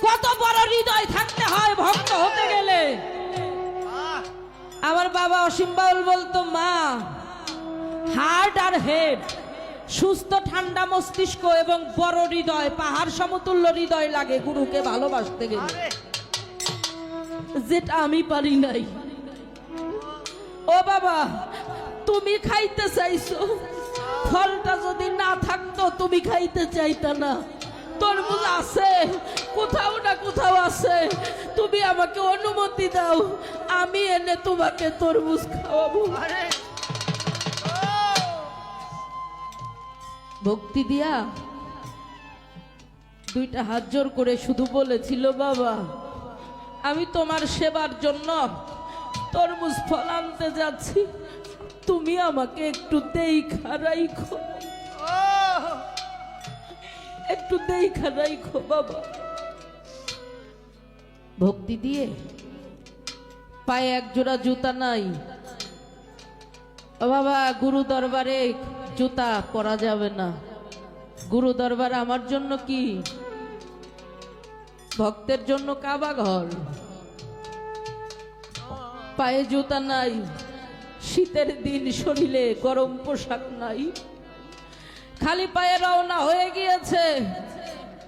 কত বড় হৃদয় থাকতে হয় ভক্ত হতে গেলে। আমার বাবা অসীম বাউল বলতো, মা হার্ট আর হেড, সুস্থ ঠান্ডা মস্তিষ্ক এবং বড় হৃদয়, পাহাড় সমতুল্য হৃদয় লাগে গুরুকে ভালোবাসতে গেলে, যেটা আমি পারি নাই। ও বাবা, তুমি খাইতে চাইছো, ফলটা যদি না থাকতো তুমি খাইতে চাইতা না। তরমুজ আছে কোথাও না কোথাও আছে, তুমি আমাকে অনুমতি দাও, আমি এনে তোমাকে তরমুজ খাওয়াবো। ভক্তি দিয়া দুইটা হাত জোর করে শুধু বলেছিল, বাবা আমি তোমার সেবার জন্য তরমুজ ফল আনতে যাচ্ছি, তুমি আমাকে একটু দেখা রাখো, একটু দেখা রাখো বাবা। ভক্তি দিয়ে পায়ে এক জোড়া জুতা নাই, ও বাবা গুরু দরবারে জুতা পরা যাবে না, গুরু দরবার আমার জন্য কি, ভক্তের জন্য কাবা ঘর। পায়ে জুতা নাই, শীতের দিন শরীরে গরম পোশাক নাই, খালি পায়ে রওনা হয়ে গিয়েছে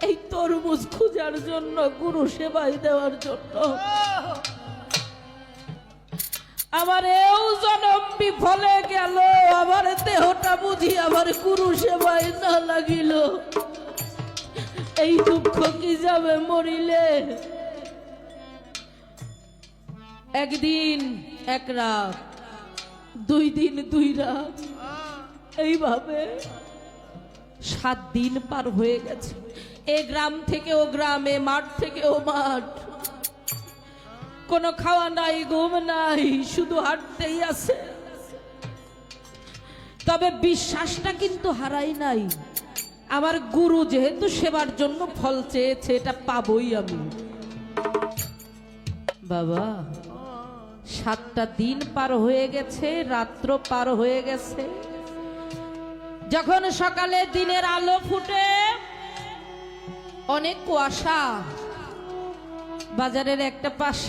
এই তরমুজ খোঁজার জন্য, গুরু সেবাই দেওয়ার জন্য। আমার এও জনম বিফলে গেল, আমার দেহটা বুঝি আমার গুরু সেবাই না লাগিল, এই দুঃখ কি যাবে মরিলে। একদিন এক রাত, 2 দিন 2 রাত, এইভাবে 7 দিন পার হয়ে গেছে। এ গ্রাম থেকে ও গ্রামে, মাঠ থেকে ও মাঠ, কোনো খাওয়া নাই, ঘুম নাই, শুধু হাঁটতেই আছে। তবে বিশ্বাসটা কিন্তু হারাই নাই, আমার গুরু যেহেতু সেবার জন্য ফল চেয়েছে, এটা পাবই আমি। বাবা 7টা দিন পার হয়ে গেছে, রাত্র পার হয়ে গেছে। যখন সকালে দিনের আলো ফুটে, অনেক কুয়াশা, বাজারের একটা পাশে